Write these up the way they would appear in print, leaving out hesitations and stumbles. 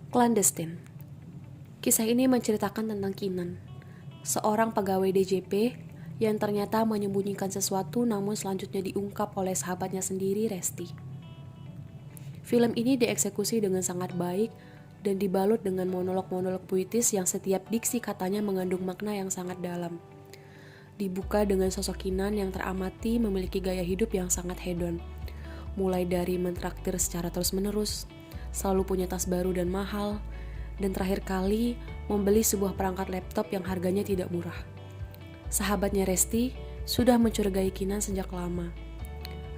Clandestine. Kisah ini menceritakan tentang Kinan, seorang pegawai DJP yang ternyata menyembunyikan sesuatu namun selanjutnya diungkap oleh sahabatnya sendiri, Resti. Film ini dieksekusi dengan sangat baik dan dibalut dengan monolog-monolog puitis yang setiap diksi katanya mengandung makna yang sangat dalam. Dibuka dengan sosok Kinan yang teramati memiliki gaya hidup yang sangat hedon, mulai dari mentraktir secara terus-menerus, selalu punya tas baru dan mahal, dan terakhir kali membeli sebuah perangkat laptop yang harganya tidak murah. Sahabatnya Resti sudah mencurigai Kinan sejak lama.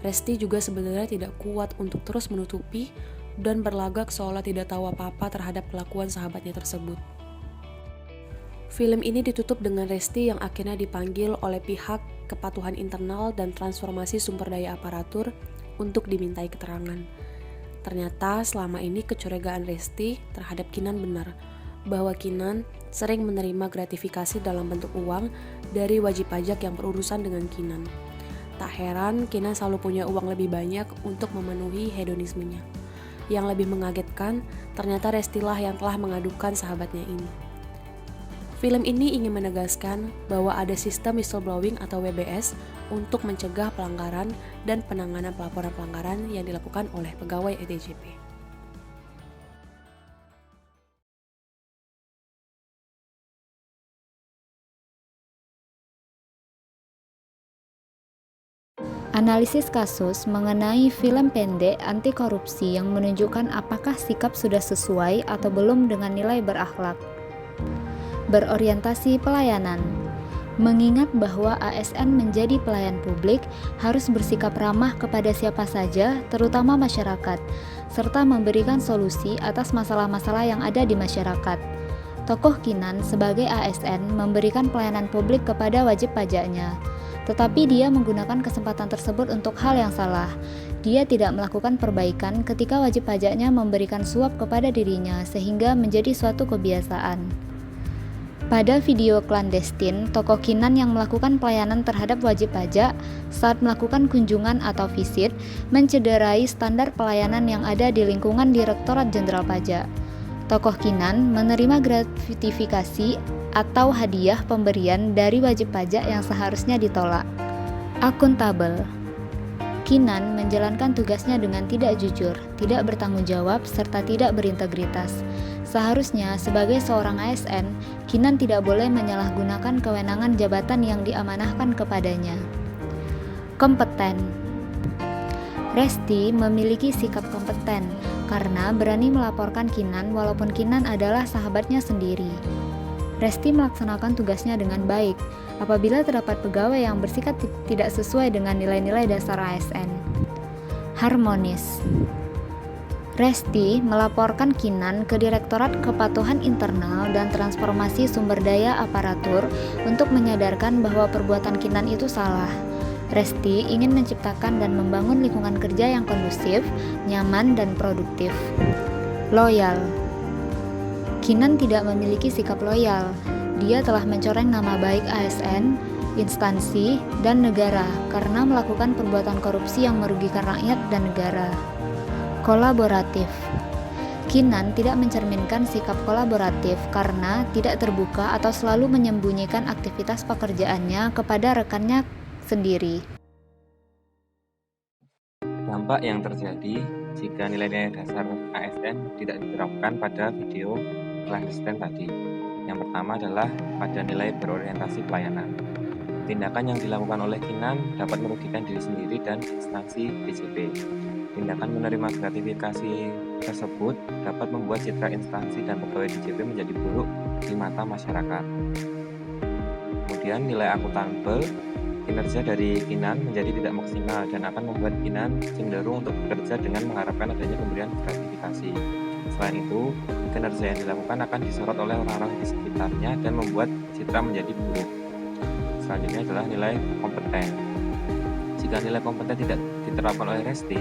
Resti juga sebenarnya tidak kuat untuk terus menutupi dan berlagak seolah tidak tahu apa-apa terhadap kelakuan sahabatnya tersebut. Film ini ditutup dengan Resti yang akhirnya dipanggil oleh pihak kepatuhan internal dan transformasi sumber daya aparatur untuk dimintai keterangan. Ternyata selama ini kecurigaan Resti terhadap Kinan benar, bahwa Kinan sering menerima gratifikasi dalam bentuk uang dari wajib pajak yang berurusan dengan Kinan. Tak heran Kinan selalu punya uang lebih banyak untuk memenuhi hedonismenya. Yang lebih mengagetkan, ternyata Restilah yang telah mengadukan sahabatnya ini. Film ini ingin menegaskan bahwa ada sistem whistleblowing atau WBS untuk mencegah pelanggaran dan penanganan pelaporan pelanggaran yang dilakukan oleh pegawai DJP. Analisis kasus mengenai film pendek anti korupsi yang menunjukkan apakah sikap sudah sesuai atau belum dengan nilai berakhlak. Berorientasi pelayanan. Mengingat bahwa ASN menjadi pelayan publik, harus bersikap ramah kepada siapa saja, terutama masyarakat, serta memberikan solusi atas masalah-masalah yang ada di masyarakat. Tokoh Kinan sebagai ASN memberikan pelayanan publik kepada wajib pajaknya, tetapi dia menggunakan kesempatan tersebut untuk hal yang salah. Dia tidak melakukan perbaikan ketika wajib pajaknya memberikan suap kepada dirinya sehingga menjadi suatu kebiasaan. Pada video Clandestine, tokoh Kinan yang melakukan pelayanan terhadap wajib pajak saat melakukan kunjungan atau visit mencederai standar pelayanan yang ada di lingkungan Direktorat Jenderal Pajak. Tokoh Kinan menerima gratifikasi atau hadiah pemberian dari wajib pajak yang seharusnya ditolak. Akuntabel. Kinan menjalankan tugasnya dengan tidak jujur, tidak bertanggung jawab, serta tidak berintegritas. Seharusnya, sebagai seorang ASN, Kinan tidak boleh menyalahgunakan kewenangan jabatan yang diamanahkan kepadanya. Kompeten. Resti memiliki sikap kompeten karena berani melaporkan Kinan walaupun Kinan adalah sahabatnya sendiri. Resti melaksanakan tugasnya dengan baik apabila terdapat pegawai yang bersikap tidak sesuai dengan nilai-nilai dasar ASN. Harmonis. Resti melaporkan Kinan ke Direktorat Kepatuhan Internal dan Transformasi Sumber Daya Aparatur untuk menyadarkan bahwa perbuatan Kinan itu salah. Resti ingin menciptakan dan membangun lingkungan kerja yang kondusif, nyaman, dan produktif. Loyal. Kinan tidak memiliki sikap loyal. Dia telah mencoreng nama baik ASN, instansi, dan negara karena melakukan perbuatan korupsi yang merugikan rakyat dan negara. Kolaboratif. Kinan tidak mencerminkan sikap kolaboratif karena tidak terbuka atau selalu menyembunyikan aktivitas pekerjaannya kepada rekannya sendiri. Dampak yang terjadi jika nilai-nilai dasar ASN tidak diterapkan pada video Clandestine tadi. Yang pertama adalah pada nilai berorientasi pelayanan. Tindakan yang dilakukan oleh Kinan dapat merugikan diri sendiri dan instansi DJP. Tindakan menerima gratifikasi tersebut dapat membuat citra instansi dan pegawai DJP menjadi buruk di mata masyarakat. Kemudian nilai akuntabel, kinerja dari Kinan menjadi tidak maksimal dan akan membuat Kinan cenderung untuk bekerja dengan mengharapkan adanya pemberian gratifikasi. Selain itu, kinerja yang dilakukan akan disorot oleh orang-orang di sekitarnya dan membuat citra menjadi buruk. Selanjutnya adalah nilai kompeten. Jika nilai kompeten tidak diterapkan oleh Resti,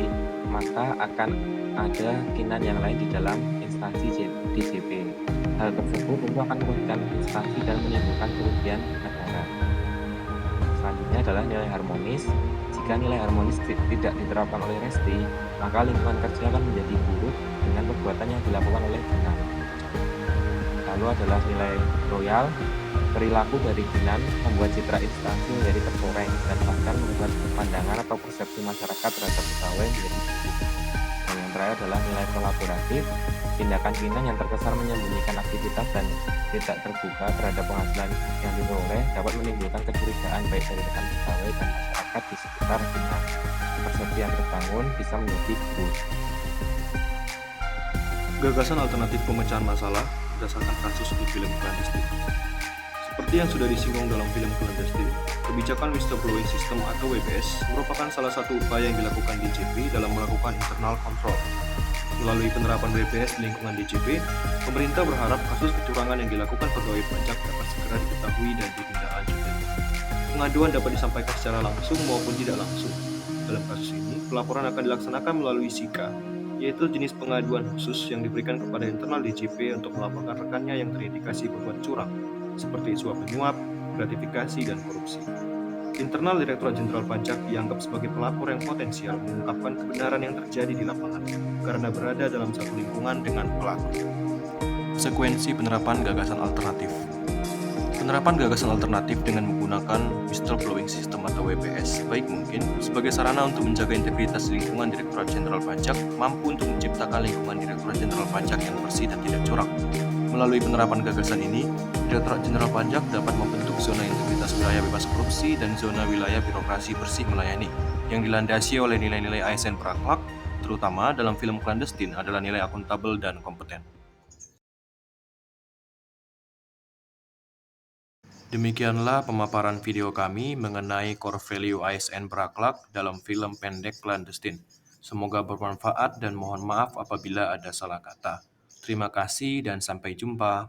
maka akan ada Kinan yang lain di dalam instansi DJP. Hal tersebut tentu akan merugikan instansi dan menimbulkan kerugian negara. Selanjutnya adalah nilai harmonis. Jika nilai harmonis tidak diterapkan oleh Resti, maka lingkungan kerja akan menjadi buruk dengan perbuatan yang dilakukan oleh Kinan. lalu adalah nilai royal. Perilaku dari Kinan membuat citra instansi menjadi tercoreng dan bahkan membuat pandangan atau persepsi masyarakat terhadap pegawai menjadi buruk. Dan yang terakhir adalah nilai kolaboratif. Tindakan Kinan yang terkesan menyembunyikan aktivitas dan tidak terbuka terhadap penghasilan yang diperoleh dapat menimbulkan kecurigaan baik dari rekan pegawai dan masyarakat di sekitar Kinan. Persepsi yang terbangun bisa menjadi buruk. Gagasan alternatif pemecahan masalah berdasarkan kasus di film Clandestine. Seperti yang sudah disinggung dalam film Clandestine, kebijakan whistleblowing system atau WBS merupakan salah satu upaya yang dilakukan DJP dalam melakukan internal control. Melalui penerapan WBS di lingkungan DJP, pemerintah berharap kasus kecurangan yang dilakukan pegawai pajak dapat segera diketahui dan ditindaklanjuti. Pengaduan dapat disampaikan secara langsung maupun tidak langsung. Dalam kasus ini, pelaporan akan dilaksanakan melalui SIKA, yaitu jenis pengaduan khusus yang diberikan kepada internal DJP untuk melaporkan rekannya yang terindikasi berbuat curang, seperti suap menyuap, gratifikasi, dan korupsi. Internal Direktorat Jenderal Pajak dianggap sebagai pelapor yang potensial mengungkapkan kebenaran yang terjadi di lapangan, karena berada dalam satu lingkungan dengan pelaku. Sekuensi penerapan gagasan alternatif. Penerapan gagasan alternatif dengan menggunakan whistleblowing system atau WBS baik mungkin sebagai sarana untuk menjaga integritas lingkungan Direktorat Jenderal Pajak mampu untuk menciptakan lingkungan Direktorat Jenderal Pajak yang bersih dan tidak curang. Melalui penerapan gagasan ini, Direktorat Jenderal Pajak dapat membentuk zona integritas wilayah bebas korupsi dan zona wilayah birokrasi bersih melayani yang dilandasi oleh nilai-nilai ASN berakhlak, terutama dalam film Clandestine adalah nilai akuntabel dan kompeten. Demikianlah pemaparan video kami mengenai core value ASN berakhlak dalam film pendek Clandestine. Semoga bermanfaat dan mohon maaf apabila ada salah kata. Terima kasih dan sampai jumpa.